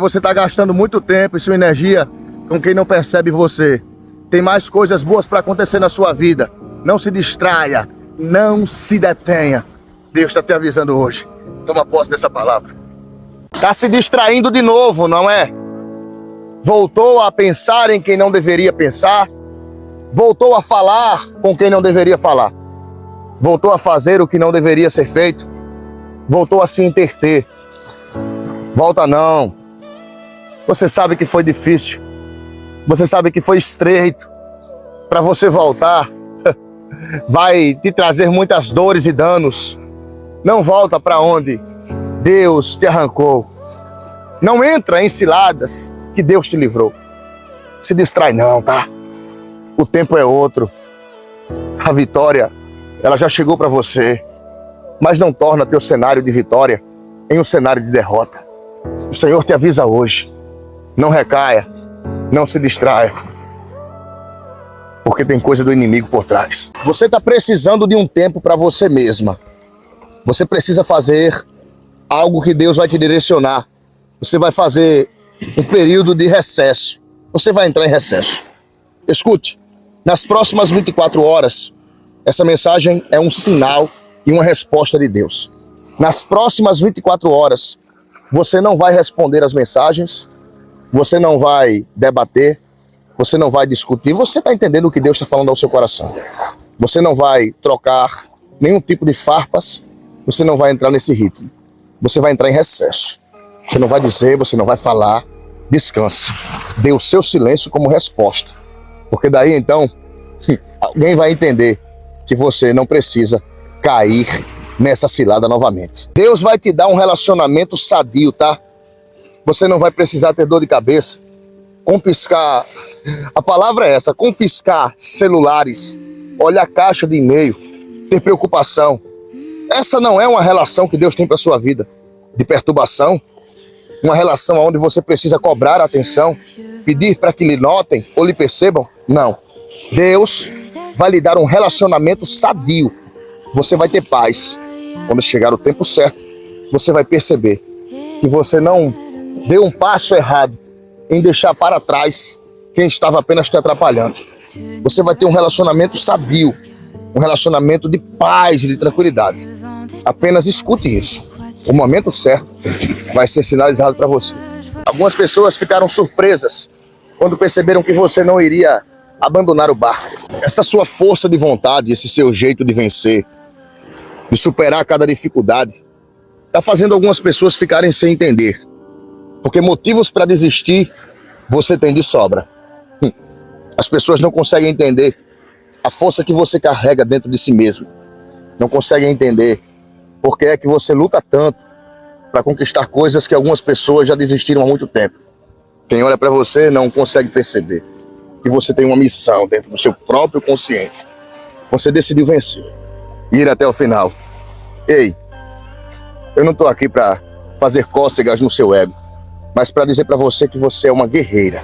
Você está gastando muito tempo e sua energia com quem não percebe você. Tem mais coisas boas para acontecer na sua vida. Não se distraia, não se detenha. Deus está te avisando hoje. Toma posse dessa palavra. Está se distraindo de novo, não é? Voltou a pensar em quem não deveria pensar. Voltou a falar com quem não deveria falar. Voltou a fazer o que não deveria ser feito. Voltou a se entreter. Volta não. Você sabe que foi difícil. Você sabe que foi estreito. Para você voltar, vai te trazer muitas dores e danos. Não volta para onde Deus te arrancou. Não entra em ciladas que Deus te livrou. Se distrai não, tá? O tempo é outro. A vitória, ela já chegou para você. Mas não torna teu cenário de vitória em um cenário de derrota. O Senhor te avisa hoje. Não recaia, não se distraia. Porque tem coisa do inimigo por trás. Você está precisando de um tempo para você mesma. Você precisa fazer algo que Deus vai te direcionar. Você vai fazer um período de recesso. Você vai entrar em recesso. Escute, nas próximas 24 horas, essa mensagem é um sinal e uma resposta de Deus. Nas próximas 24 horas, você não vai responder as mensagens, você não vai debater, você não vai discutir. Você está entendendo o que Deus está falando ao seu coração. Você não vai trocar nenhum tipo de farpas, você não vai entrar nesse ritmo. Você vai entrar em recesso. Você não vai dizer, você não vai falar. Descanse. Dê o seu silêncio como resposta. Porque daí então, alguém vai entender que você não precisa cair nessa cilada novamente. Deus vai te dar um relacionamento sadio, tá? Você não vai precisar ter dor de cabeça, confiscar, a palavra é essa, confiscar celulares, olhar a caixa de e-mail, ter preocupação. Essa não é uma relação que Deus tem para sua vida, de perturbação, uma relação onde você precisa cobrar atenção, pedir para que lhe notem ou lhe percebam. Não. Deus vai lhe dar um relacionamento sadio. Você vai ter paz. Quando chegar o tempo certo, você vai perceber que você não deu um passo errado em deixar para trás quem estava apenas te atrapalhando. Você vai ter um relacionamento sadio, um relacionamento de paz e de tranquilidade. Apenas escute isso. O momento certo vai ser sinalizado para você. Algumas pessoas ficaram surpresas quando perceberam que você não iria abandonar o barco. Essa sua força de vontade, esse seu jeito de vencer, de superar cada dificuldade, está fazendo algumas pessoas ficarem sem entender. Porque motivos para desistir você tem de sobra. As pessoas não conseguem entender a força que você carrega dentro de si mesmo. Não conseguem entender por que é que você luta tanto para conquistar coisas que algumas pessoas já desistiram há muito tempo. Quem olha para você não consegue perceber que você tem uma missão dentro do seu próprio consciente. Você decidiu vencer, ir até o final. Ei, eu não estou aqui para fazer cócegas no seu ego, mas para dizer para você que você é uma guerreira.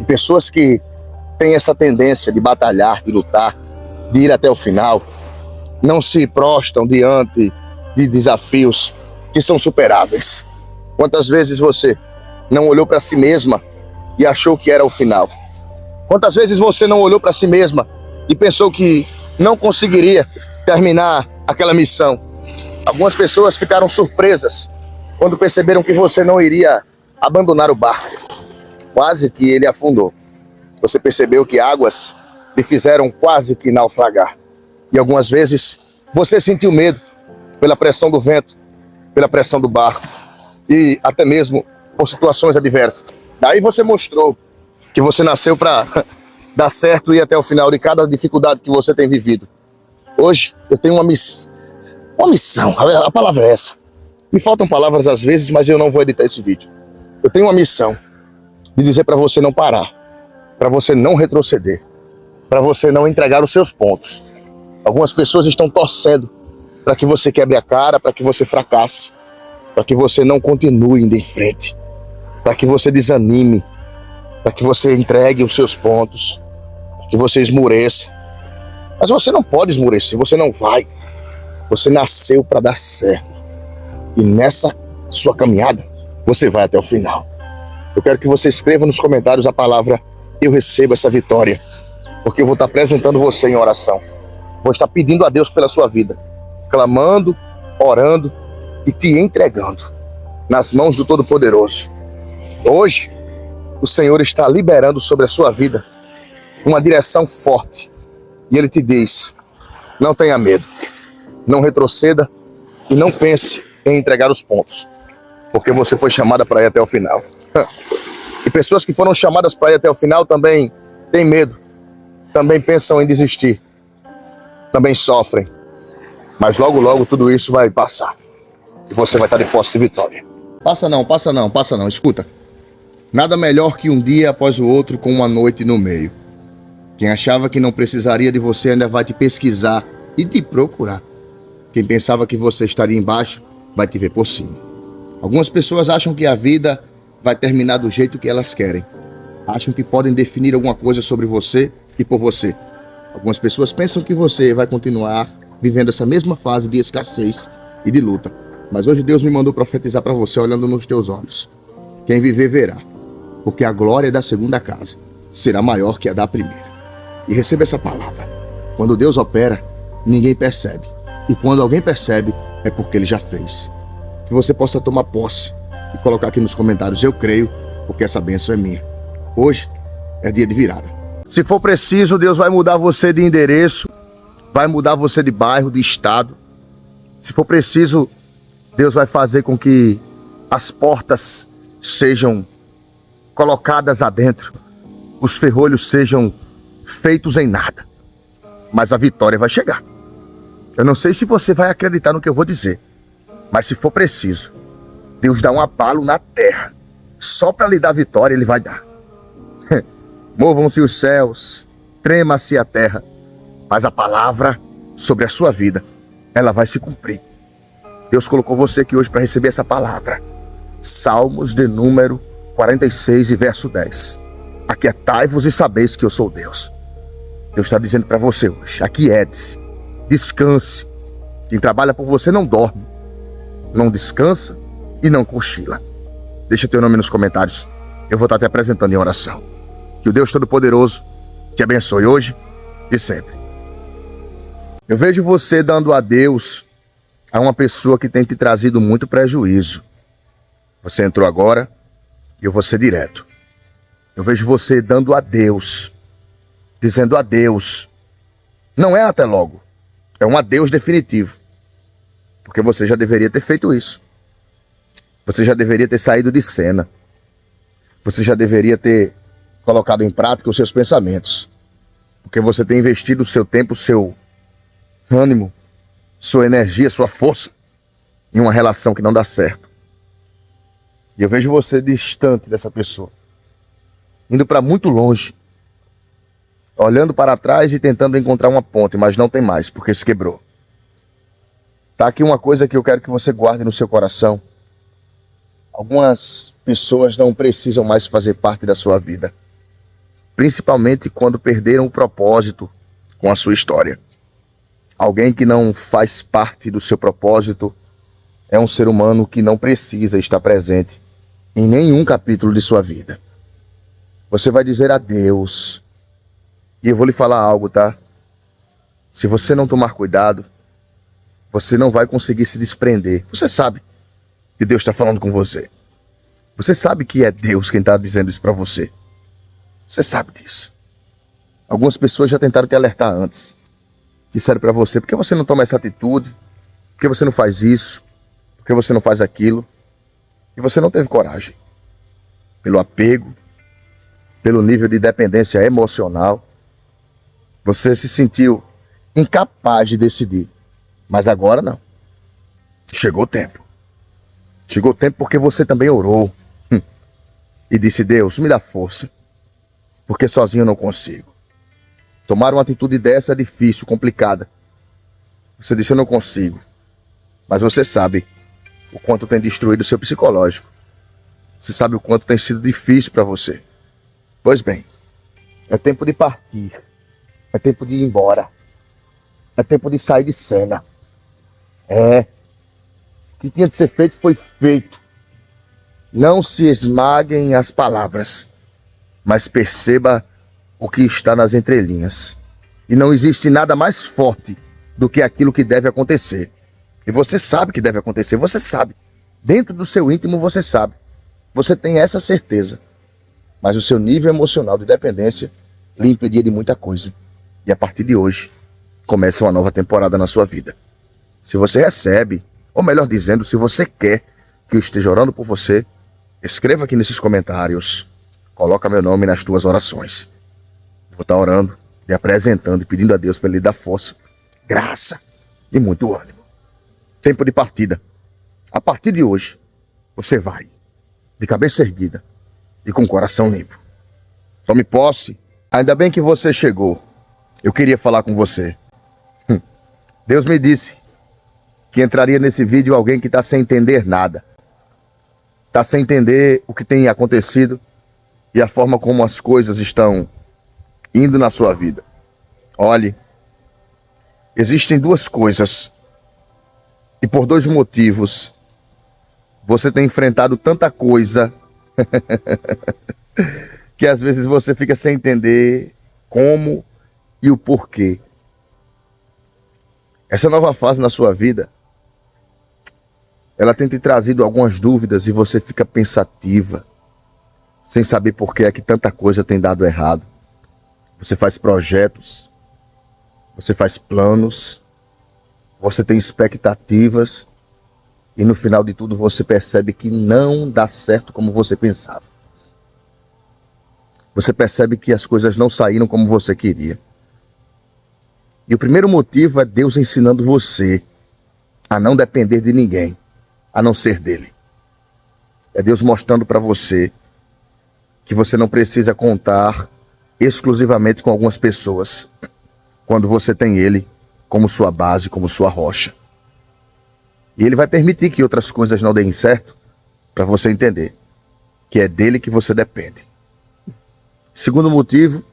E pessoas que têm essa tendência de batalhar, de lutar, de ir até o final, não se prostam diante de desafios que são superáveis. Quantas vezes você não olhou para si mesma e achou que era o final? Quantas vezes você não olhou para si mesma e pensou que não conseguiria terminar aquela missão? Algumas pessoas ficaram surpresas quando perceberam que você não iria abandonar o barco. Quase que ele afundou. Você percebeu que águas lhe fizeram quase que naufragar. E algumas vezes você sentiu medo pela pressão do vento, pela pressão do barco e até mesmo por situações adversas. Daí você mostrou que você nasceu para dar certo e ir até o final de cada dificuldade que você tem vivido. Hoje eu tenho uma missão, a palavra é essa. Me faltam palavras às vezes, mas eu não vou editar esse vídeo. Eu tenho uma missão de dizer para você não parar, para você não retroceder, para você não entregar os seus pontos. Algumas pessoas estão torcendo para que você quebre a cara, para que você fracasse, para que você não continue indo em frente, para que você desanime, para que você entregue os seus pontos, para que você esmoreça. Mas você não pode esmorecer, você não vai. Você nasceu para dar certo. E nessa sua caminhada, você vai até o final. Eu quero que você escreva nos comentários a palavra "eu recebo essa vitória", porque eu vou estar apresentando você em oração. Vou estar pedindo a Deus pela sua vida, clamando, orando e te entregando nas mãos do Todo-Poderoso. Hoje, o Senhor está liberando sobre a sua vida uma direção forte. E Ele te diz: não tenha medo, não retroceda e não pense em entregar os pontos, porque você foi chamada para ir até o final. E pessoas que foram chamadas para ir até o final também têm medo, também pensam em desistir, também sofrem. Mas logo, logo tudo isso vai passar e você vai estar de posse de vitória. Passa não, escuta. Nada melhor que um dia após o outro com uma noite no meio. Quem achava que não precisaria de você ainda vai te pesquisar e te procurar. Quem pensava que você estaria embaixo vai te ver por cima. Algumas pessoas acham que a vida vai terminar do jeito que elas querem. Acham que podem definir alguma coisa sobre você e por você. Algumas pessoas pensam que você vai continuar vivendo essa mesma fase de escassez e de luta. Mas hoje Deus me mandou profetizar para você olhando nos teus olhos. Quem viver verá, porque a glória da segunda casa será maior que a da primeira. E receba essa palavra. Quando Deus opera, ninguém percebe. E quando alguém percebe, é porque Ele já fez. Que você possa tomar posse e colocar aqui nos comentários: eu creio, porque essa bênção é minha. Hoje é dia de virada. Se for preciso, Deus vai mudar você de endereço, vai mudar você de bairro, de estado. Se for preciso, Deus vai fazer com que as portas sejam colocadas adentro, os ferrolhos sejam feitos em nada, mas a vitória vai chegar. Eu não sei se você vai acreditar no que eu vou dizer, mas se for preciso, Deus dá um abalo na terra, só para lhe dar vitória Ele vai dar. Movam-se os céus, trema-se a terra, mas a palavra sobre a sua vida, ela vai se cumprir. Deus colocou você aqui hoje para receber essa palavra. Salmos de número 46 e verso 10. Aquietai-vos e sabeis que eu sou Deus. Deus está dizendo para você hoje: aquiete-se, descanse. Quem trabalha por você não dorme, não descansa e não cochila. Deixa teu nome nos comentários, eu vou estar te apresentando em oração. Que o Deus Todo-Poderoso te abençoe hoje e sempre. Eu vejo você dando adeus a uma pessoa que tem te trazido muito prejuízo. Você entrou agora e eu vou ser direto. Eu vejo você dando adeus, dizendo adeus. Não é até logo, é um adeus definitivo. Porque você já deveria ter feito isso. Você já deveria ter saído de cena. Você já deveria ter colocado em prática os seus pensamentos. Porque você tem investido o seu tempo, o seu ânimo, sua energia, sua força em uma relação que não dá certo. E eu vejo você distante dessa pessoa, indo para muito longe, olhando para trás e tentando encontrar uma ponte, mas não tem mais, porque se quebrou. Tá aqui uma coisa que eu quero que você guarde no seu coração. Algumas pessoas não precisam mais fazer parte da sua vida, principalmente quando perderam o propósito com a sua história. Alguém que não faz parte do seu propósito é um ser humano que não precisa estar presente em nenhum capítulo de sua vida. Você vai dizer adeus. E eu vou lhe falar algo, tá? Se você não tomar cuidado, você não vai conseguir se desprender. Você sabe que Deus está falando com você. Você sabe que é Deus quem está dizendo isso para você. Você sabe disso. Algumas pessoas já tentaram te alertar antes. Disseram para você: por que você não toma essa atitude? Por que você não faz isso? Por que você não faz aquilo? E você não teve coragem. Pelo apego, pelo nível de dependência emocional, você se sentiu incapaz de decidir. Mas agora não. Chegou o tempo. Chegou o tempo porque você também orou. E disse: Deus, me dá força, porque sozinho eu não consigo. Tomar uma atitude dessa é difícil, complicada. Você disse: eu não consigo. Mas você sabe o quanto tem destruído o seu psicológico. Você sabe o quanto tem sido difícil para você. Pois bem, é tempo de partir. É tempo de ir embora. É tempo de sair de cena. O que tinha de ser feito foi feito. Não se esmaguem as palavras, mas perceba o que está nas entrelinhas. E não existe nada mais forte do que aquilo que deve acontecer. E você sabe que deve acontecer, você sabe. Dentro do seu íntimo você sabe. Você tem essa certeza. Mas o seu nível emocional de dependência lhe impedia de muita coisa. E a partir de hoje, começa uma nova temporada na sua vida. Se você recebe, ou melhor dizendo, se você quer que eu esteja orando por você, escreva aqui nesses comentários. Coloca meu nome nas tuas orações. Vou estar orando, lhe apresentando e pedindo a Deus para Ele dar força, graça e muito ânimo. Tempo de partida. A partir de hoje, você vai de cabeça erguida e com o coração limpo. Tome posse. Ainda bem que você chegou. Eu queria falar com você. Deus me disse que entraria nesse vídeo alguém que está sem entender nada. Está sem entender o que tem acontecido e a forma como as coisas estão indo na sua vida. Olhe, existem duas coisas e por dois motivos você tem enfrentado tanta coisa que às vezes você fica sem entender como e o porquê. Essa nova fase na sua vida, ela tem te trazido algumas dúvidas e você fica pensativa, sem saber por que é que tanta coisa tem dado errado. Você faz projetos, você faz planos, você tem expectativas e no final de tudo você percebe que não dá certo como você pensava. Você percebe que as coisas não saíram como você queria. E o primeiro motivo é Deus ensinando você a não depender de ninguém, a não ser dele. É Deus mostrando para você que você não precisa contar exclusivamente com algumas pessoas, quando você tem Ele como sua base, como sua rocha. E Ele vai permitir que outras coisas não deem certo, para você entender que é dele que você depende. Segundo motivo,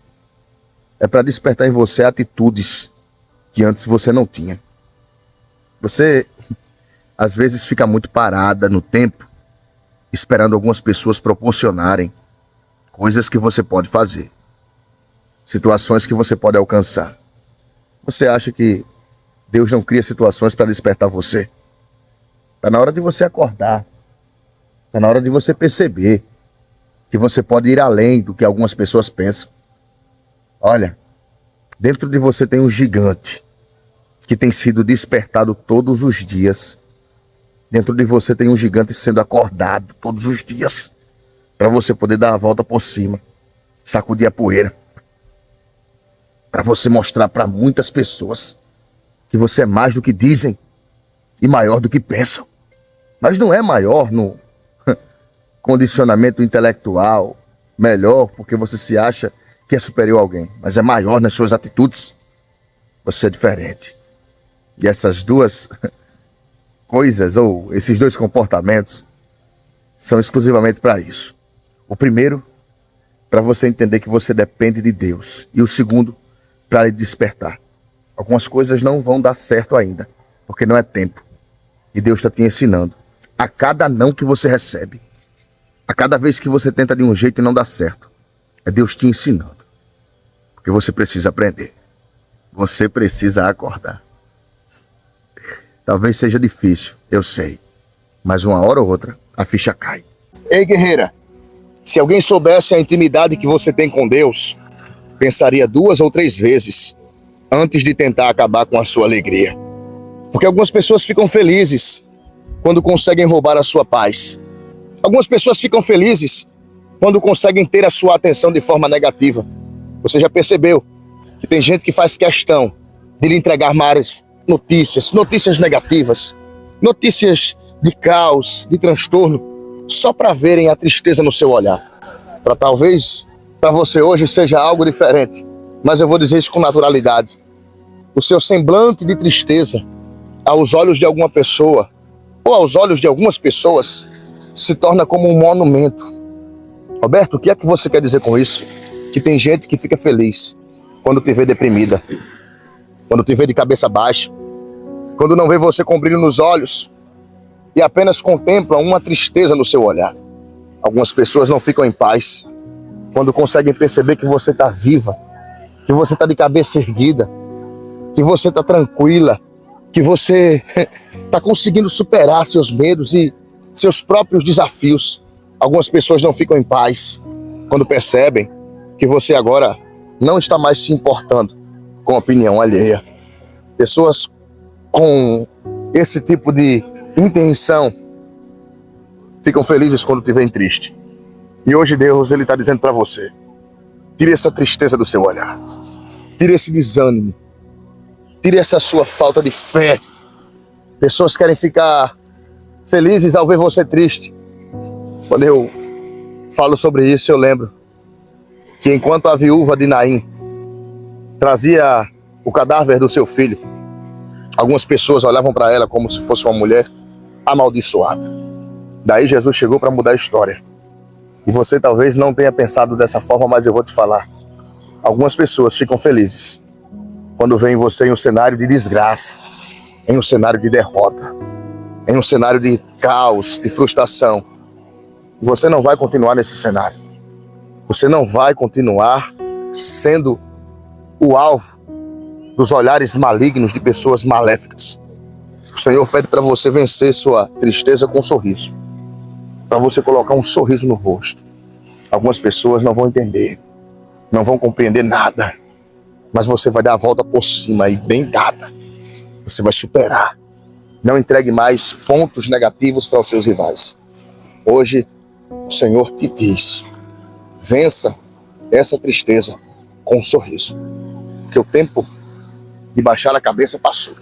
é para despertar em você atitudes que antes você não tinha. Você, às vezes, fica muito parada no tempo, esperando algumas pessoas proporcionarem coisas que você pode fazer, situações que você pode alcançar. Você acha que Deus não cria situações para despertar você? Está na hora de você acordar. Está na hora de você perceber que você pode ir além do que algumas pessoas pensam. Olha, dentro de você tem um gigante que tem sido despertado todos os dias. Dentro de você tem um gigante sendo acordado todos os dias, para você poder dar a volta por cima, sacudir a poeira, para você mostrar para muitas pessoas que você é mais do que dizem e maior do que pensam. Mas não é maior no condicionamento intelectual, melhor porque você se acha que é superior a alguém, mas é maior nas suas atitudes. Você é diferente. E essas duas coisas, ou esses dois comportamentos, são exclusivamente para isso. O primeiro, para você entender que você depende de Deus. E o segundo, para lhe despertar. Algumas coisas não vão dar certo ainda, porque não é tempo. E Deus está te ensinando. A cada não que você recebe, a cada vez que você tenta de um jeito e não dá certo, é Deus te ensinando. Porque você precisa aprender. Você precisa acordar. Talvez seja difícil, eu sei. Mas uma hora ou outra, a ficha cai. Ei, guerreira, se alguém soubesse a intimidade que você tem com Deus, pensaria 2 ou 3 vezes antes de tentar acabar com a sua alegria. Porque algumas pessoas ficam felizes quando conseguem roubar a sua paz. Algumas pessoas ficam felizes quando conseguem ter a sua atenção de forma negativa. Você já percebeu que tem gente que faz questão de lhe entregar mais notícias negativas, notícias de caos, de transtorno, só para verem a tristeza no seu olhar. Talvez para você hoje seja algo diferente, mas eu vou dizer isso com naturalidade. O seu semblante de tristeza, aos olhos de alguma pessoa, ou aos olhos de algumas pessoas, se torna como um monumento. Roberto, o que é que você quer dizer com isso? Que tem gente que fica feliz quando te vê deprimida, quando te vê de cabeça baixa, quando não vê você com brilho nos olhos e apenas contempla uma tristeza no seu olhar. Algumas pessoas não ficam em paz quando conseguem perceber que você está viva, que você está de cabeça erguida, que você está tranquila, que você está conseguindo superar seus medos e seus próprios desafios. Algumas pessoas não ficam em paz quando percebem que você agora não está mais se importando com a opinião alheia. Pessoas com esse tipo de intenção ficam felizes quando te veem triste. E hoje Deus está dizendo para você: tire essa tristeza do seu olhar, tire esse desânimo, tire essa sua falta de fé. Pessoas querem ficar felizes ao ver você triste. Quando eu falo sobre isso, eu lembro que enquanto a viúva de Naim trazia o cadáver do seu filho, algumas pessoas olhavam para ela como se fosse uma mulher amaldiçoada. Daí Jesus chegou para mudar a história. E você talvez não tenha pensado dessa forma, mas eu vou te falar. Algumas pessoas ficam felizes quando veem você em um cenário de desgraça, em um cenário de derrota, em um cenário de caos, de frustração. Você não vai continuar nesse cenário. Você não vai continuar sendo o alvo dos olhares malignos de pessoas maléficas. O Senhor pede para você vencer sua tristeza com um sorriso, para você colocar um sorriso no rosto. Algumas pessoas não vão entender, não vão compreender nada, mas você vai dar a volta por cima e bem dada. Você vai superar. Não entregue mais pontos negativos para os seus rivais. Hoje, o Senhor te diz: vença essa tristeza com um sorriso, porque o tempo de baixar a cabeça passou.